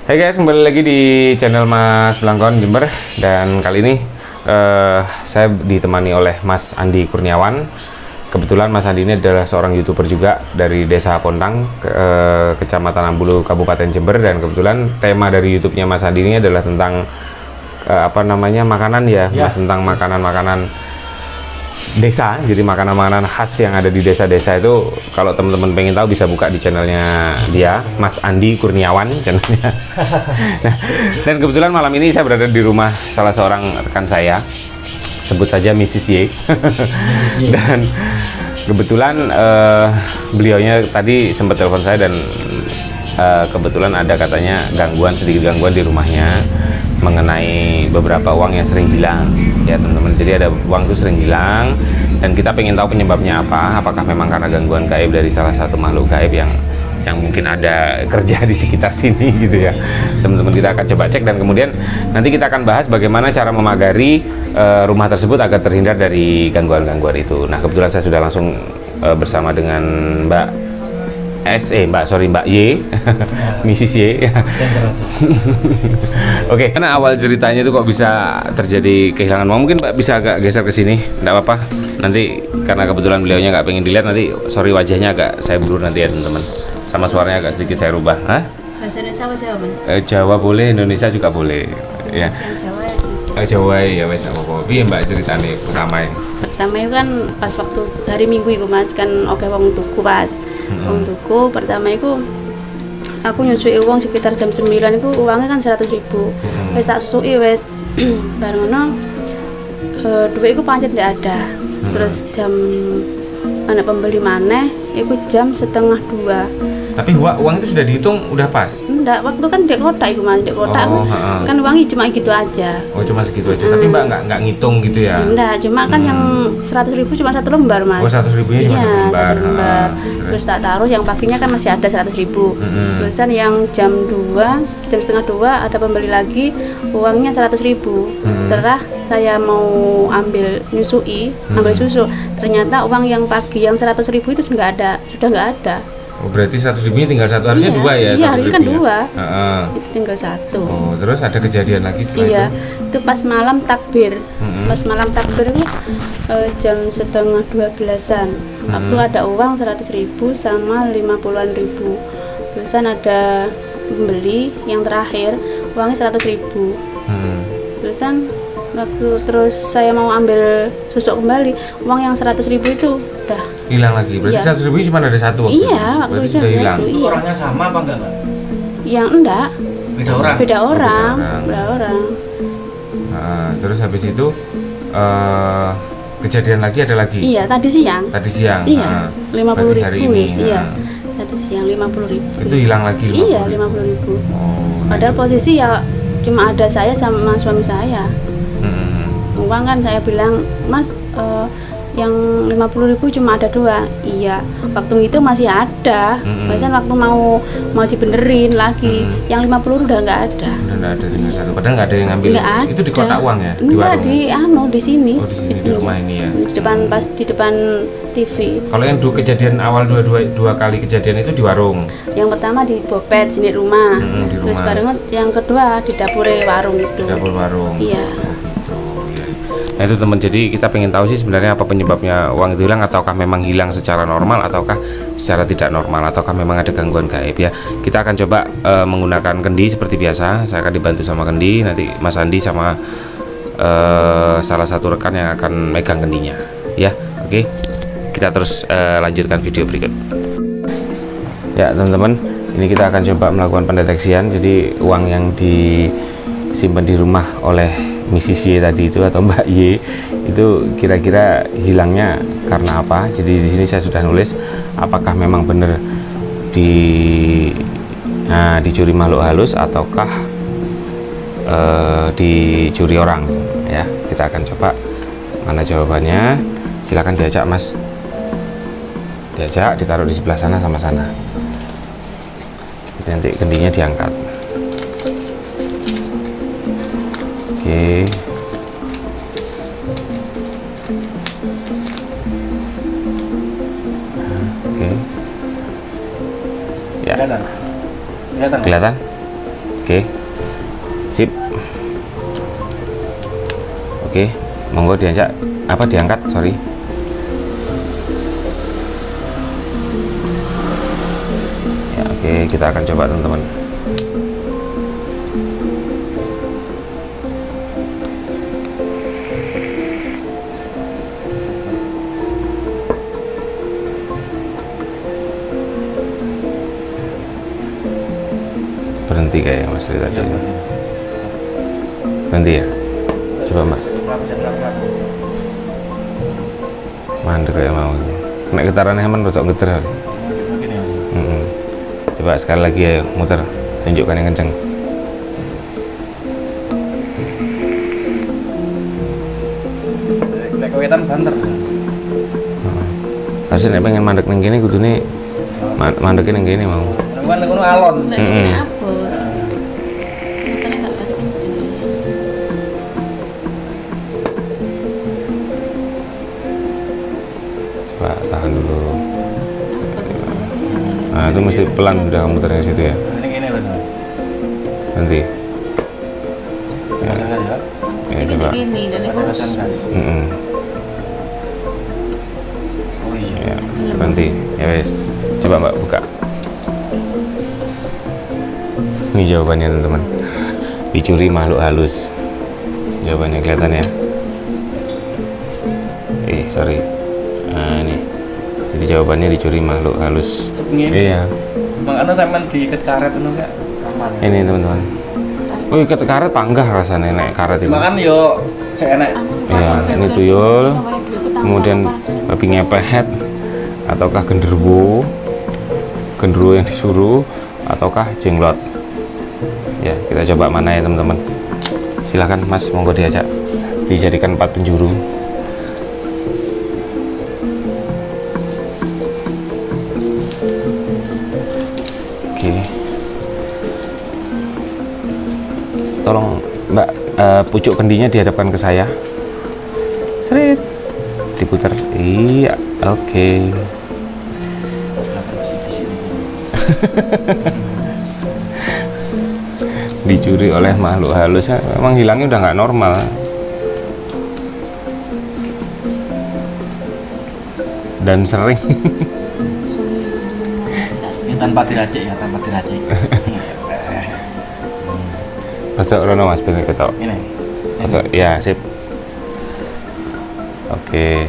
Hai guys, kembali lagi di channel Mas Blangkon Jember. Dan kali ini saya ditemani oleh Mas Andi Kurniawan. Kebetulan Mas Andi ini adalah seorang YouTuber juga dari Desa Pontang, Kecamatan Ambulu, Kabupaten Jember. Dan kebetulan tema dari YouTube-nya Mas Andi ini adalah tentang makanan ya, Mas, tentang makanan-makanan desa. Jadi makanan-makanan khas yang ada di desa-desa itu, kalau teman-teman pengen tahu bisa buka di channelnya dia, Mas Andi Kurniawan channelnya. Nah, dan kebetulan malam ini saya berada di rumah salah seorang rekan saya, sebut saja Mrs. Y. Dan kebetulan beliaunya tadi sempat telepon saya dan kebetulan ada katanya sedikit gangguan di rumahnya mengenai beberapa uang yang sering hilang ya teman-teman. Jadi ada uang itu sering hilang dan kita pengen tahu penyebabnya apa. Apakah memang karena gangguan gaib dari salah satu makhluk gaib yang mungkin ada kerja di sekitar sini gitu ya teman-teman. Kita akan coba cek dan kemudian nanti kita akan bahas bagaimana cara memagari rumah tersebut agar terhindar dari gangguan-gangguan itu. Nah, kebetulan saya sudah langsung bersama dengan Mbak Y, Mrs. Y. Oke, karena awal ceritanya itu kok bisa terjadi kehilangan uang, mungkin Mbak bisa agak geser ke sini, enggak apa-apa. Nanti karena kebetulan beliaunya nggak pengen dilihat, nanti sorry wajahnya agak saya blur nanti ya teman-teman. Sama suaranya agak sedikit saya rubah. Hah? Bahasa Indonesia apa Jawa, Bang? Jawa boleh, Indonesia juga boleh. Ya. Yang Jawa ya sih. Jawa ya wes apa-apa. Piye Mbak ceritane pertama ya? Pertama itu kan pas waktu hari Minggu itu Mas kan wong tuku pas. Wong tuku pertama itu aku nyusui uang sekitar jam 9 itu uangnya kan 100.000. Wes tak susui wes bareng ngono duit itu pancet ndak ada. Terus jam anak pembeli maneh itu jam 1:30. Tapi uang itu sudah dihitung udah pas? Enggak, waktu kan di kotak itu Mas, di kotak kan uangnya cuma gitu aja. Oh, cuma segitu aja. Tapi Mbak nggak ngitung gitu ya? Enggak, cuma kan yang 100.000 cuma satu lembar Mas. Oh, 100.000-nya cuma satu lembar. Terus tak taruh yang paginya kan masih ada 100.000. Terusan yang jam 2, jam setengah 2 ada pembeli lagi, uangnya 100.000. Terus saya mau ambil nyusui, ambil susu. Ternyata uang yang pagi yang 100.000 itu sudah nggak ada. Oh, berarti 100.000-nya tinggal satu, harusnya dua ya? Iya, harusnya kan dua. Itu tinggal satu. Oh, terus ada kejadian lagi setelah itu pas malam takbir. Pas malam takbir itu jam 11:30-an. Waktu ada uang 100.000 sama 50-an ribu. Terusan ada pembeli yang terakhir uangnya 100.000. Terusan waktu terus saya mau ambil susu kembali, uang yang 100.000 itu udah hilang lagi. Berarti 100.000 cuma ada satu waktu. Iya, waktu itu sudah hilang. Itu orangnya sama apa enggak, Mbak? Yang enggak. Beda orang. Nah, terus habis itu kejadian lagi ada lagi. Iya, tadi siang. Iya, 50.000 iya. Tadi siang 50.000. Itu hilang lagi 50.000. Iya, 50.000. Oh. Padahal posisi ya cuma ada saya sama suami saya. Uang kan saya bilang, Mas, yang 50.000 cuma ada 2. Iya, waktu itu masih ada. Biasanya waktu mau dibenerin lagi, yang 50 udah nggak ada. Udah nggak ada, tinggal satu. Padahal nggak ada yang ngambil. Nggak ada. Itu di kotak uang ya? Enggak, di sini. Oh, di sini di rumah ini ya. Di depan TV. Kalau yang kejadian awal dua kali kejadian itu di warung. Yang pertama di Bopet sini rumah. Di rumah. Terus barengan yang kedua di dapur warung itu. Dapur warung. Iya. Nah itu teman, jadi kita pengen tahu sih sebenarnya apa penyebabnya uang itu hilang, ataukah memang hilang secara normal ataukah secara tidak normal, ataukah memang ada gangguan gaib ya. Kita akan coba menggunakan kendi seperti biasa. Saya akan dibantu sama kendi, nanti Mas Andi sama salah satu rekan yang akan megang kendinya ya. Oke, kita terus lanjutkan video berikut ya teman-teman. Ini kita akan coba melakukan pendeteksian. Jadi uang yang disimpan di rumah oleh Mrs. Y tadi itu atau Mbak Y itu kira-kira hilangnya karena apa. Jadi di sini saya sudah nulis apakah memang benar dicuri makhluk halus ataukah dicuri orang ya. Kita akan coba mana jawabannya. Silakan diajak Mas, diajak, ditaruh di sebelah sana sama sana. Nanti kendinya diangkat. Oke. Ya. Kelihatan? Oke. Sip. Oke, monggo diangkat sorry. Ya, oke, kita akan coba teman-teman. Berhenti kayak Mas Ri tadi. Berhenti ya? Coba Mbak. Mandek kayak mau. Nek getarannya emang rotok getar. Coba sekali lagi ya, muter. Tunjukkan yang kenceng. Nek kewetan banter. Harusnya nek pengen mandek neng gini kudune mandekin neng gini mau. Kan ngono alon. Coba tahan dulu. Nah, itu mesti pelan udah kamu muternya situ ya. Ini betul. Nanti. Ya, ya coba. Oh iya. Ya, berhenti. Ya wes. Coba Mbak buka. Ini jawabannya teman-teman. Dicuri makhluk halus. Jawabannya kelihatan ya. Sorry. Nah ini. Jadi jawabannya dicuri makhluk halus. Iya. Makanya sampean diikat karet itu enggak aman. Ini teman-teman. Oh, ikat karet panggah rasanya nek karet itu. Makan yo seenak. Iya, ini tuyul. Kemudian babi ngepet ataukah genderuwo yang disuruh ataukah jenglot. Ya, kita coba mana ya teman-teman. Silahkan Mas, monggo diajak dijadikan 4 penjuru. Oke. Tolong Mbak, pucuk kendinya dihadapkan ke saya. Seret. Diputar. Iya, oke. Dicuri oleh makhluk halus, memang hilangnya udah nggak normal. Dan sering. Ini tanpa diracik ya, tanpa diracik. Masuk Rono Mas, pengen ketok. Ini. Masuk, ya sip. Oke.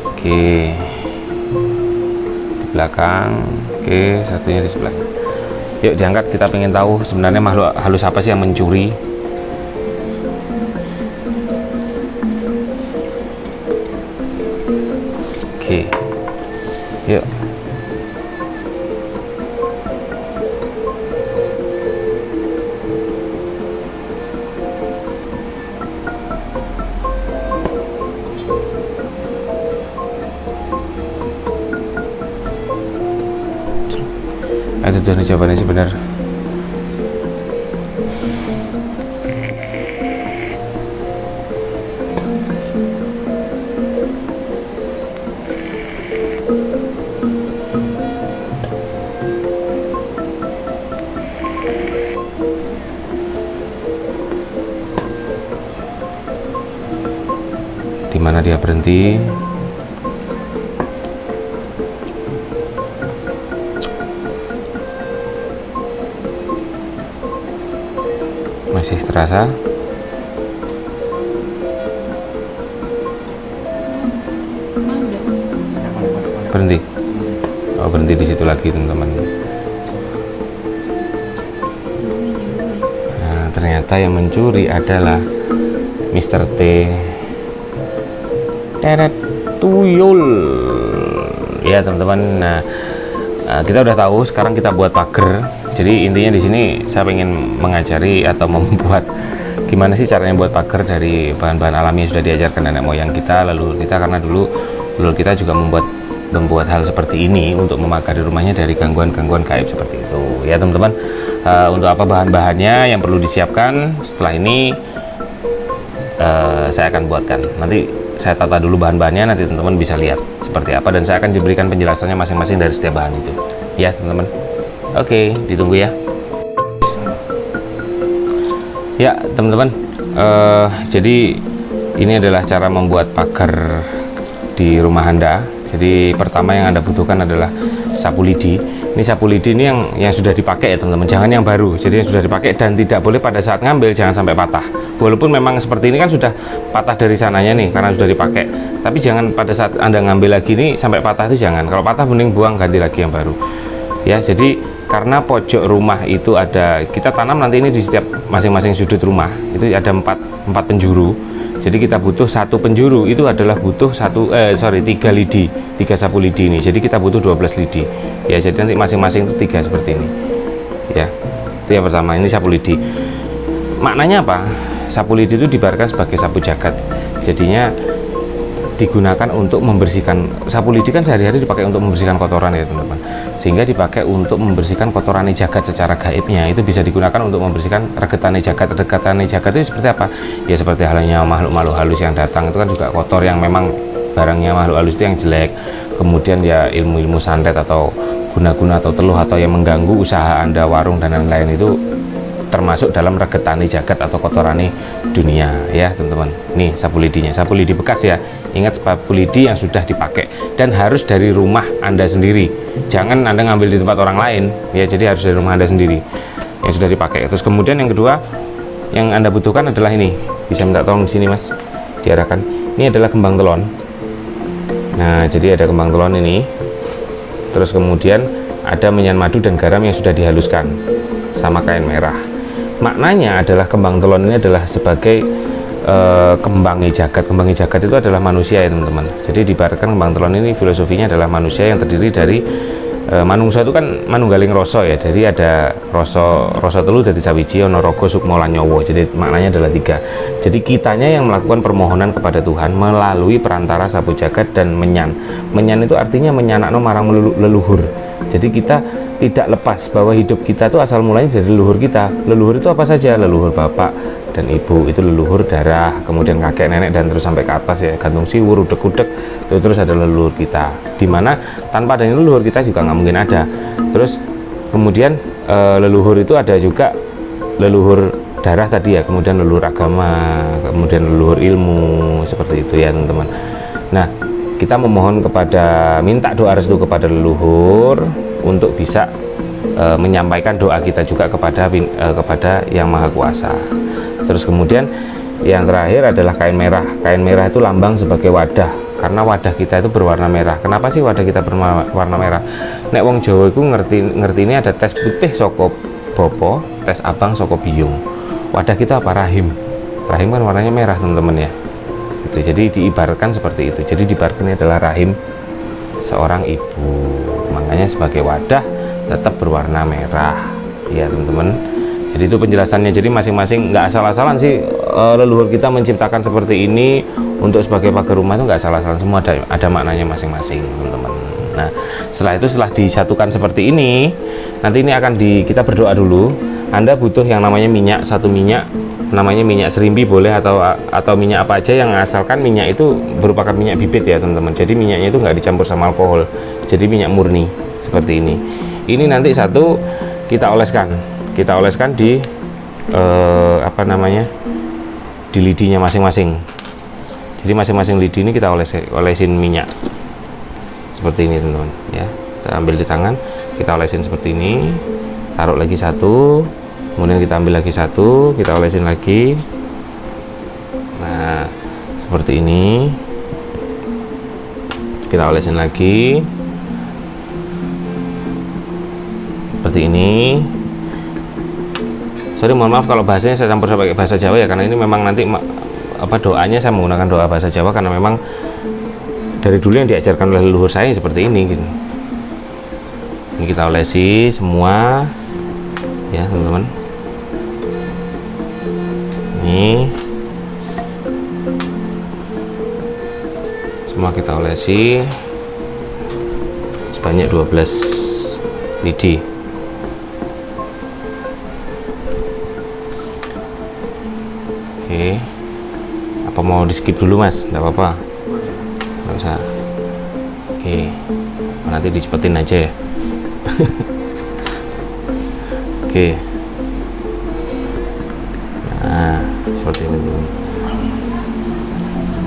Oke. Di belakang. Oke, satunya di sebelah. Yuk diangkat, kita pengen tahu sebenarnya makhluk halus apa sih yang mencuri. Oke. Yuk. Itu tuh jawabannya sih benar. Di mana dia berhenti? Masih terasa? Berhenti. Oh, berhenti di situ lagi teman-teman. Nah, ternyata yang mencuri adalah Mr. T. Teret tuyul. Ya teman-teman. Nah, kita udah tahu. Sekarang kita buat pagar. Jadi intinya di sini saya ingin mengajari atau membuat gimana sih caranya buat pagar dari bahan-bahan alami yang sudah diajarkan nenek moyang kita. Lalu kita karena dulu kita juga membuat hal seperti ini untuk memagari rumahnya dari gangguan-gangguan gaib seperti itu. Ya teman-teman, untuk apa bahan-bahannya yang perlu disiapkan setelah ini saya akan buatkan. Nanti saya tata dulu bahan-bahannya, nanti teman-teman bisa lihat seperti apa dan saya akan diberikan penjelasannya masing-masing dari setiap bahan itu. ya teman-teman. Oke, ditunggu ya. Ya teman-teman, jadi ini adalah cara membuat pagar di rumah Anda. Jadi pertama yang Anda butuhkan adalah sapu lidi. Ini sapu lidi ini yang sudah dipakai ya teman-teman, jangan yang baru. Jadi yang sudah dipakai, dan tidak boleh pada saat ngambil jangan sampai patah. Walaupun memang seperti ini kan sudah patah dari sananya nih karena sudah dipakai, tapi jangan pada saat Anda ngambil lagi nih sampai patah, itu jangan. Kalau patah mending buang, ganti lagi yang baru ya. Jadi karena pojok rumah itu ada, kita tanam nanti ini di setiap masing-masing sudut rumah itu ada empat penjuru. Jadi kita butuh satu penjuru itu adalah butuh 3 lidi, 3 sapu lidi ini. Jadi kita butuh 12 lidi ya. Jadi nanti masing-masing itu 3 seperti ini ya. Itu yang pertama, ini sapu lidi. Maknanya apa? Sapu lidi itu diibaratkan sebagai sapu jagat. Jadinya digunakan untuk membersihkan. Sapu lidi kan sehari-hari dipakai untuk membersihkan kotoran ya teman-teman, sehingga dipakai untuk membersihkan kotoran jagat secara gaibnya. Itu bisa digunakan untuk membersihkan regetane jagat. Regetane jagat itu seperti apa ya? Seperti halnya makhluk-makhluk halus yang datang, itu kan juga kotor, yang memang barangnya makhluk halus itu yang jelek. Kemudian ya ilmu-ilmu santet atau guna-guna atau teluh atau yang mengganggu usaha Anda, warung dan lain-lain, itu termasuk dalam regetane jagat atau kotorane dunia ya teman-teman. Nih sapu lidinya, sapu lidi bekas ya. Ingat, sapu lidi yang sudah dipakai dan harus dari rumah Anda sendiri. Jangan Anda ngambil di tempat orang lain ya. Jadi harus dari rumah Anda sendiri yang sudah dipakai. Terus kemudian yang kedua yang Anda butuhkan adalah ini. Bisa minta tolong di sini Mas, diarahkan. Ini adalah kembang telon. Nah, jadi ada kembang telon ini. Terus kemudian ada menyan madu dan garam yang sudah dihaluskan sama kain merah. Maknanya adalah kembang telon ini adalah sebagai kembangnya jagat. Kembangnya jagat itu adalah manusia ya teman-teman. Jadi diibaratkan kembang telon ini filosofinya adalah manusia yang terdiri dari manungsa itu kan manunggaling rasa ya. Jadi ada rasa telu dari sawiji, ono raga, sukma lan nyawa. Jadi maknanya adalah 3. Jadi kitanya yang melakukan permohonan kepada Tuhan melalui perantara sapu jagat dan menyan. Menyan itu artinya menyanakno marang leluhur. Jadi kita tidak lepas bahwa hidup kita itu asal mulanya dari leluhur kita. Leluhur itu apa saja? Leluhur bapak dan ibu, itu leluhur darah, kemudian kakek nenek dan terus sampai ke atas ya, gantung siwur, udek-udek, itu terus ada leluhur kita. Dimana tanpa adanya leluhur kita juga nggak mungkin ada. Terus kemudian leluhur itu ada juga leluhur darah tadi ya, kemudian leluhur agama, kemudian leluhur ilmu, seperti itu ya teman-teman. Nah, kita memohon minta doa restu kepada leluhur untuk bisa menyampaikan doa kita juga kepada Yang Maha Kuasa. Terus kemudian yang terakhir adalah kain merah. Kain merah itu lambang sebagai wadah, karena wadah kita itu berwarna merah. Kenapa sih wadah kita berwarna merah? Nek wong Jawa itu ngerti ini ada tes putih saka bopo, tes abang saka biyung. Wadah kita apa? Rahim. Rahim kan warnanya merah teman-teman ya. Gitu. Jadi diibaratkan seperti itu. Jadi diibaratkan ini adalah rahim seorang ibu. Makanya sebagai wadah tetap berwarna merah ya teman-teman. Jadi itu penjelasannya. Jadi masing-masing nggak asal-asalan sih leluhur kita menciptakan seperti ini untuk sebagai pagar rumah, itu nggak asal-asalan, semua ada maknanya masing-masing teman-teman. Nah setelah disatukan seperti ini, nanti ini akan kita berdoa dulu. Anda butuh yang namanya minyak, satu minyak, namanya minyak serimpi boleh atau minyak apa aja, yang asalkan minyak itu merupakan minyak bibit ya teman-teman. Jadi minyaknya itu nggak dicampur sama alkohol, jadi minyak murni seperti ini. Ini nanti satu kita oleskan di di lidinya masing-masing. Jadi masing-masing lidi ini kita olesin minyak seperti ini teman-teman ya. Kita ambil di tangan, kita olesin seperti ini, taruh lagi satu, kemudian kita ambil lagi satu, kita olesin lagi. Nah seperti ini, kita olesin lagi seperti ini. Sorry, mohon maaf kalau bahasanya saya campur pakai bahasa Jawa ya, karena ini memang nanti doanya saya menggunakan doa bahasa Jawa, karena memang dari dulu yang diajarkan oleh leluhur saya seperti ini gitu. Ini kita olesi semua ya teman-teman. Ini semua kita olesi sebanyak 12 lidi. Oke, apa mau di skip dulu Mas? Nggak apa-apa, nggak usah. Oke, nanti dicepetin aja ya. Oke. Nah, seperti ini teman.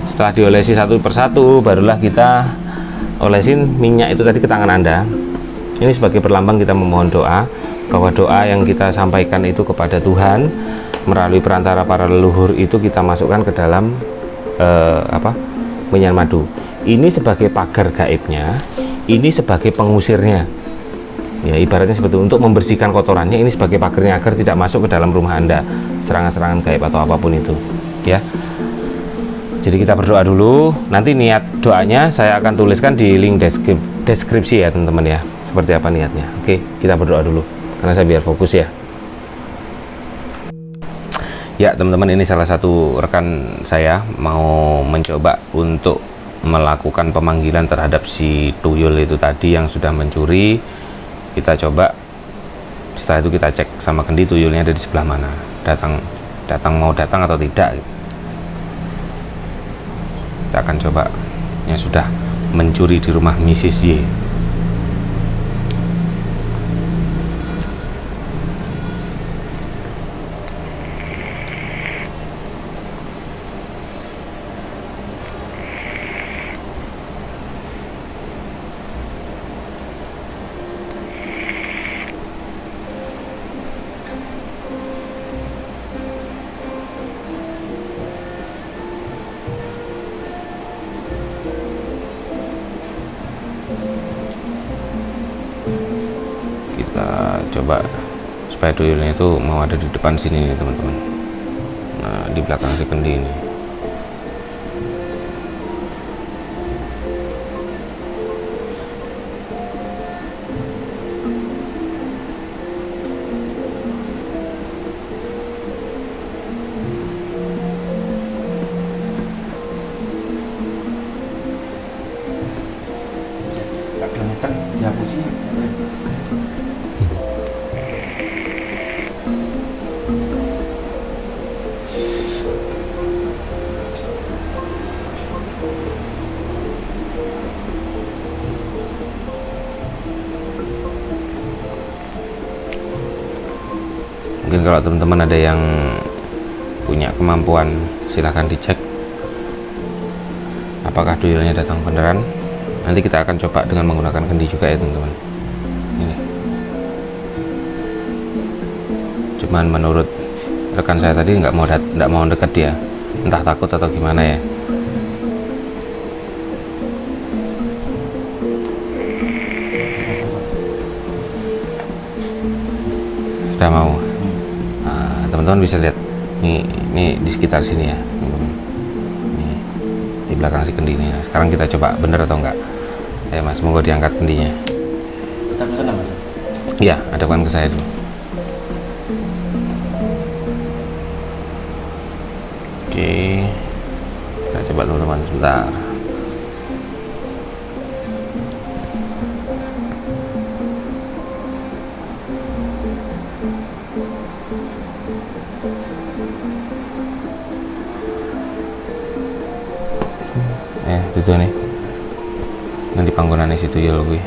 Setelah diolesi satu persatu, barulah kita olesin minyak itu tadi ke tangan Anda. Ini sebagai perlambang kita memohon doa, bahwa doa yang kita sampaikan itu kepada Tuhan melalui perantara para leluhur itu kita masukkan ke dalam minyak madu. Ini sebagai pagar gaibnya, ini sebagai pengusirnya. Ya, ibaratnya seperti untuk membersihkan kotorannya, ini sebagai pagarnya agar tidak masuk ke dalam rumah Anda serangan-serangan gaib atau apapun itu, ya. Jadi kita berdoa dulu, nanti niat doanya saya akan tuliskan di link deskripsi ya teman-teman ya, seperti apa niatnya. Oke, kita berdoa dulu karena saya biar fokus ya. Ya teman-teman, ini salah satu rekan saya mau mencoba untuk melakukan pemanggilan terhadap si tuyul itu tadi yang sudah mencuri. Kita coba, setelah itu kita cek sama kendi tuyulnya ada di sebelah mana, mau datang atau tidak. Kita akan coba yang sudah mencuri di rumah Mrs. Y. Kita coba supaya tuyulnya itu mau ada di depan sini nih teman-teman. Nah, di belakang si kendi ini. Gak kelihatan dihapusin. Mungkin kalau teman-teman ada yang punya kemampuan silahkan dicek apakah tuyulnya datang beneran. Nanti kita akan coba dengan menggunakan kendi juga ya teman-teman. Ini cuman menurut rekan saya tadi nggak mau dekat dia, entah takut atau gimana ya. Sudah mau. Teman-teman bisa lihat ini di sekitar sini ya teman-teman. Nih, di belakang si kendi ini. Sekarang kita coba bener atau enggak. Ayo mas, monggo diangkat kendinya. Kita ke sana mas. Iya, hadapkan ke saya dulu. Oke, kita coba teman-teman sebentar. Itu nih nanti panggonan si tuyul gue.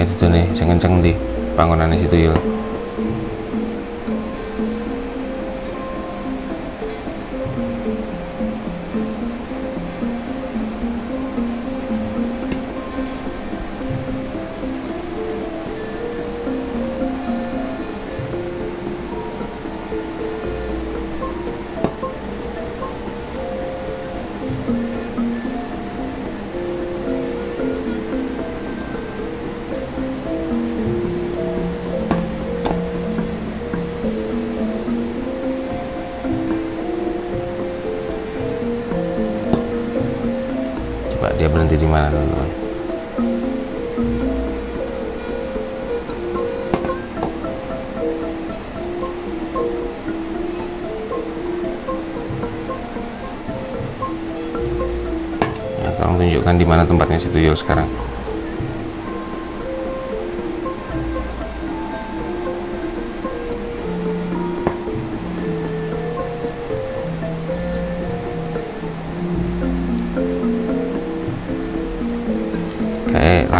Itu nih sing kenceng di panggonan si tuyul. Dia berhenti di mana teman-teman? Ya, tolong tunjukkan di mana tempatnya si tuyul sekarang.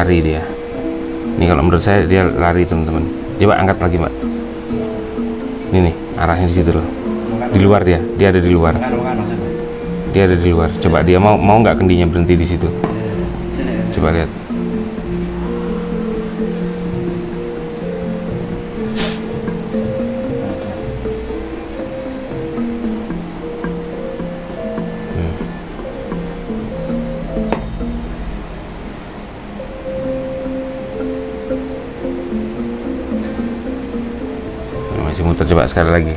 lari dia. Ini kalau menurut saya dia lari teman-teman. Coba angkat lagi mbak. Ini nih arahnya di situ loh. Di luar dia ada di luar. Dia ada di luar. Coba dia mau nggak kendinya berhenti di situ? Coba lihat. Masih muter, coba sekali lagi.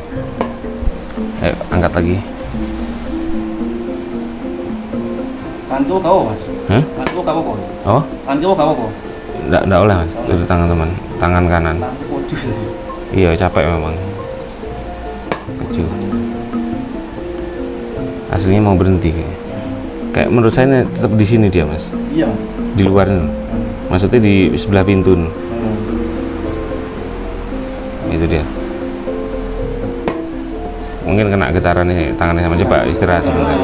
Ayo angkat lagi. Tangan kau mas? Tangan kau kau? Oh? Tangan kau kau? Nggak oleh mas, itu tangan teman, tangan kanan. Iya capek memang. Kecil. Aslinya mau berhenti kayak menurut saya ini tetap di sini dia mas. Iya mas. Di luar nih. Maksudnya di sebelah pintu nih. Itu dia. Mungkin kena getaran nih tangannya sama, coba istirahat sebentar.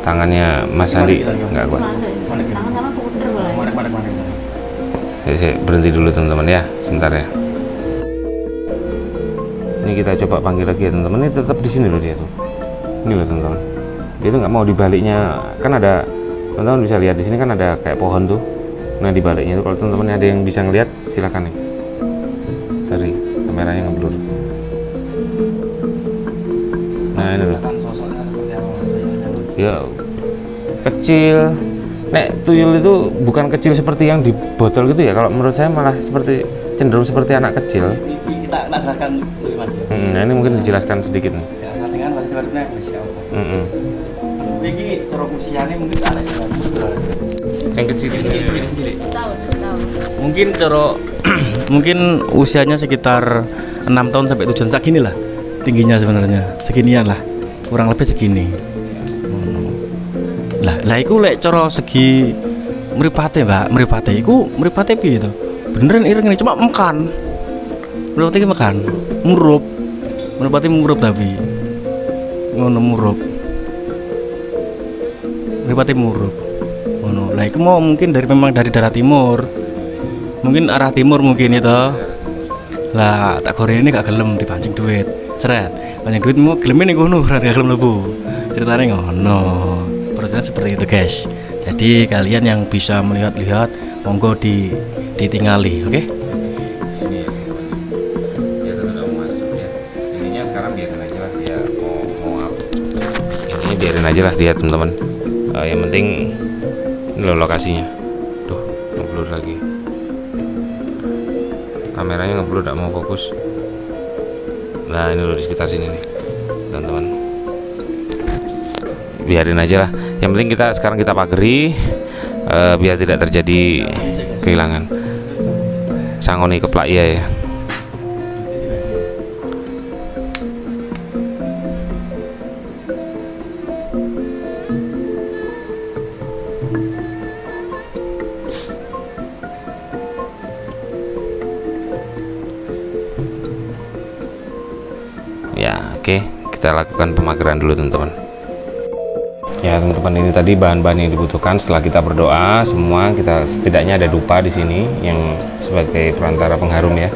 Tangannya Mas Andi nggak kuat. Saya berhenti dulu teman-teman ya, sebentar ya. Ini kita coba panggil lagi ya teman-teman. Ini tetap di sini loh dia tuh. Ini loh teman-teman. Dia tuh nggak mau dibaliknya. Kan ada, teman-teman bisa lihat di sini kan ada kayak pohon tuh. Nah di baliknya tuh kalau teman-teman ada yang bisa ngelihat silakan nih. Sorry, kameranya ngeblur. Nah ini loh. Ya kecil. Nek tuyul itu bukan kecil seperti yang di botol gitu ya. Kalau menurut saya malah seperti cenderung seperti anak kecil. Kita jelaskan dulu mas. Nah ini mungkin dijelaskan sedikit nih. Ya settingan pasti barunya siapa. Ini cara usianya mungkin anak Yang kecil ini. Tahun. Mungkin cara mungkin usianya sekitar 6 tahun sampai 7 tahun segini lah tingginya sebenarnya, seginian lah, kurang lebih segini. Lah iku lek cara segi mripate mbak, mripate piye to? Beneran ireng ini cuma mekan. Mripate iki mekan, murup. Mripate murup tapi ngono murup. Mripate murup. Ngono. Lah iku mau mungkin memang dari daerah timur. Mungkin arah timur mungkin itu. Lah tak goreng ini gak gelem dipancing duit. Seret. Pancing duit mau gelem ning ngono, ora gelem lebu. Ceritane ngono. Prosesnya seperti itu guys. Jadi kalian yang bisa melihat-lihat monggo ditinggali, oke? Sini ya teman-teman masuk ya. Intinya sekarang biarin aja lah dia mau apa. Intinya biarin aja lah dia teman-teman. Yang penting ini loh lokasinya. Tuh ngeblur lagi. Kameranya ngeblur, tidak mau fokus. Nah ini loh di sekitar sini nih teman-teman. Biarin aja lah. Yang penting sekarang kita pageri biar tidak terjadi kehilangan. Sangoni keplak ya. Ya, oke. Kita lakukan pemageran dulu teman-teman. Ya teman-teman, ini tadi bahan-bahan yang dibutuhkan setelah kita berdoa semua. Kita setidaknya ada dupa di sini yang sebagai perantara pengharum ya.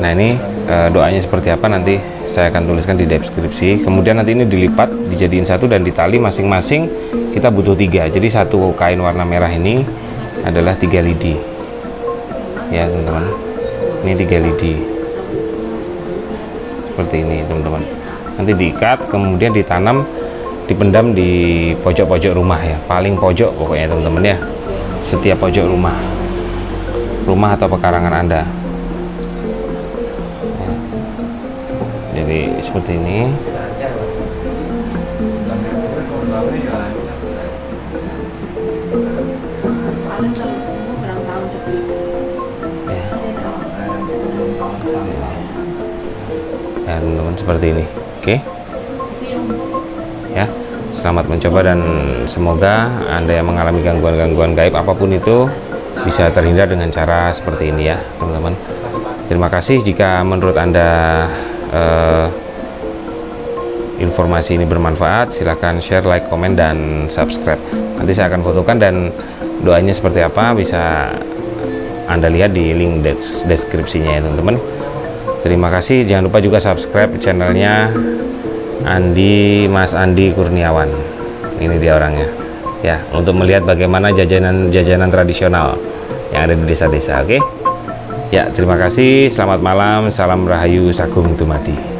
Nah ini doanya seperti apa nanti saya akan tuliskan di deskripsi. Kemudian nanti ini dilipat, dijadiin satu dan ditali masing-masing. Kita butuh 3. Jadi satu kain warna merah ini adalah 3 lidi. Ya teman-teman, ini 3 lidi seperti ini teman-teman. Nanti diikat kemudian ditanam, dipendam di pojok-pojok rumah ya, paling pojok pokoknya teman-teman ya, setiap pojok rumah atau pekarangan Anda ya. Jadi seperti ini ya teman-teman, seperti ini. Oke ya, selamat mencoba dan semoga Anda yang mengalami gangguan-gangguan gaib apapun itu bisa terhindar dengan cara seperti ini ya teman-teman. Terima kasih jika menurut Anda informasi ini bermanfaat. Silahkan share, like, komen, dan subscribe. Nanti saya akan fotokan dan Doanya seperti apa bisa Anda lihat di link deskripsinya ya teman-teman. Terima kasih, jangan lupa juga subscribe channelnya Mas Andi Kurniawan. Ini dia orangnya ya, untuk melihat bagaimana jajanan tradisional yang ada di desa-desa. Oke ya, terima kasih, selamat malam, salam rahayu, sagung tumati.